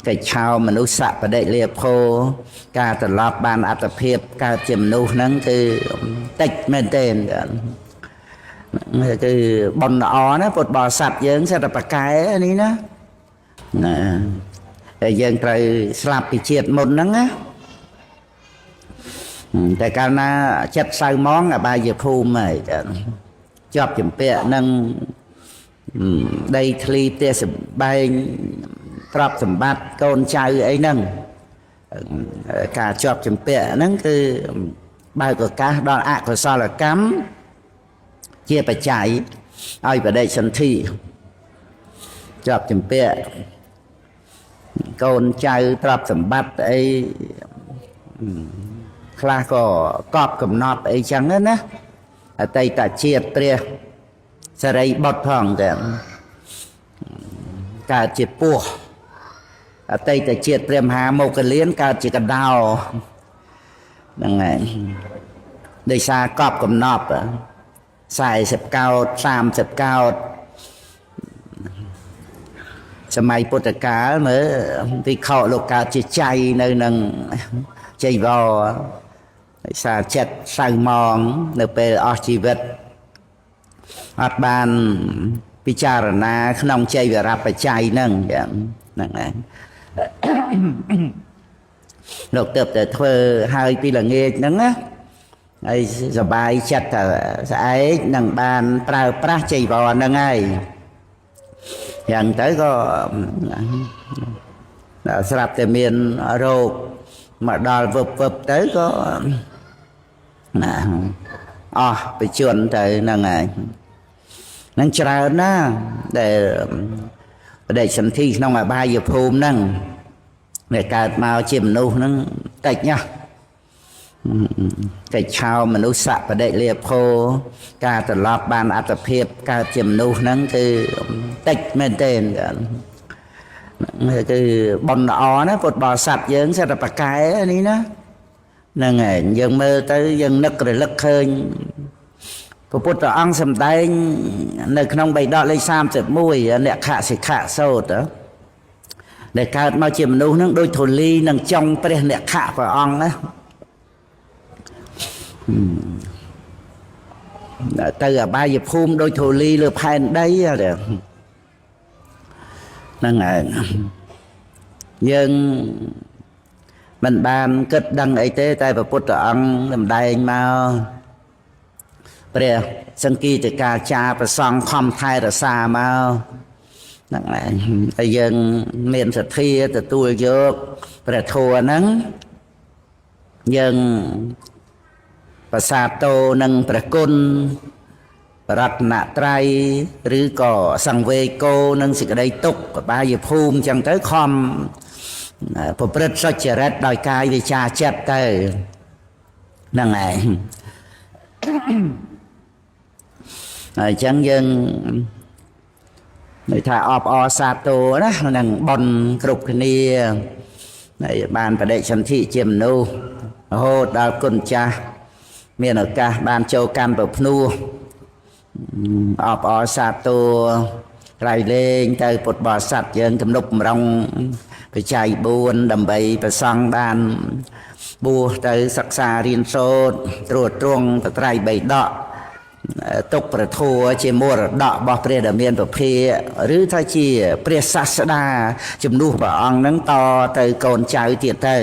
កិច្ចឆោមនុស្សបដិលាភោការត្រឡប់បានអត្តភាពកើតជាមនុស្សហ្នឹងគឺតិចមែនទេគឺបុណ្យល្អណាពុទ្ធបរិស័ទយើងសិតតែប្រកែនេះណាតែយើងត្រូវស្លាប់ពីជាតិមុនហ្នឹងណាតែកាលណាចិត្តសៅមងអបាយភូមិហើយជាប់ជំពាក់នឹងដីធ្លីផ្ទះសម្បែងទ្រព្យសម្បត្តិកូនចៅអីហ្នឹងការជាប់ជំពាក់ហ្នឹងគឺបើកឱកាសដល់អកុសលកម្មជាបច្ច័យឲ្យបដិសន្ធិជាប់ជំពាក់កូនចៅទ្រព្យសម្បត្តិអីខ្លះក៏កប់កំណត់អីចឹងណាអតីតជាតិព្រះសរិបុត្រផងតែកើតជាពស់អតីតជាតិព្រះមហាមោគលានកើតជាកដោហ្នឹងហើយដោយសារកប់កំណត់40កោដ30កោដសម័យពុទ្ធកាលមើលវិខលោកកើតជាចៃនៅនឹងចៃវរដោយសារចិត្តសៅមងនៅពេលអស់ជីវិតអត់បានពិចារណាក្នុងចៃវរបច្ច័យហ្នឹងហ្នឹងហើយលោកទៅតែធ្វើហើយពីល្ងាចហ្នឹងណាហើយសបាយចិត្តថាស្អែកនឹងបានប្រើប្រាស់ចៃវរហ្នឹងហើយយ៉ាងទៅក៏ស្រាប់តែមានរោគមកដល់វឹបទៅក៏អស់បជនទៅហ្នឹងហើយនឹងច្រើនណាដែលបដិសន្ធិក្នុងអបាយភូមិហ្នឹងដែលកើតមកជាមនុស្សហ្នឹងតិចណាកិច្ចឆោមនុស្សបដិលាភោការត្រឡប់បានអត្តភាពកើតជាមនុស្សហ្នឹងគឺតិចមែនទេគឺបុណ្យល្អណាពុទ្ធបរិស័ទយើងសិតតែប្រកែនេះណាហ្នឹងហើយយើងមើលទៅយើងនឹករលឹកឃើញព្រះពុទ្ធអង្គសម្ដែងនៅក្នុងបៃដកលេខ31អ្នកខសិខសូត្រដែលកើតមកជាមនុស្សហ្នឹងដូចធូលីនឹងចុងព្រះអ្នកខព្រះអង្គណាទៅអបាយភូមិដូចធូលីលើផែនដីហ្នឹងហើយយើងមិនបានគិតដឹងអីទេតែព្រះពុទ្ធអង្គសម្ដែងមកព្រះសង្គីតិកាចារប្រសង់ខំថែរក្សាមកហ្នឹងហើយហើយយើងមានសទ្ធាទទួលយកព្រះធម៌ហ្នឹងយើងប្រសាទោនឹងព្រះគុណរតនត្រ័យឬក៏សង្វេគោនឹងសេចក្តីទុក្ខអបាយភូមិអញ្ចឹងទៅខំប្រព្រឹត្តសុចរិតដោយកាយវាចាចិត្តទៅហ្នឹងហើយអញ្ចឹងយើងនិយាយថាអបអរសាទរណានឹងបុណ្យគ្រប់គ្នាហើយបានបដិសន្ធិជាមនុស្សរហូតដល់គុណចាស់មានឱកាសបានចូលកម្មប្រភ្នោះអបអរសាទរក្រៃលែងទៅពុទ្ធបរិស័ទយើងទំនុកបំរុងបច្ច័យ4ដើម្បីប្រសង់បានបួសទៅសិក្សារៀនសូត្រត្រួតត្រងត្រៃបៃដកទុកប្រធัวជាមរតករបស់ព្រះដែលមានពភាឬថាជាព្រះសាស្តាជំនួសព្រះអង្គនឹងតទៅកូនចៅទៀតទៅ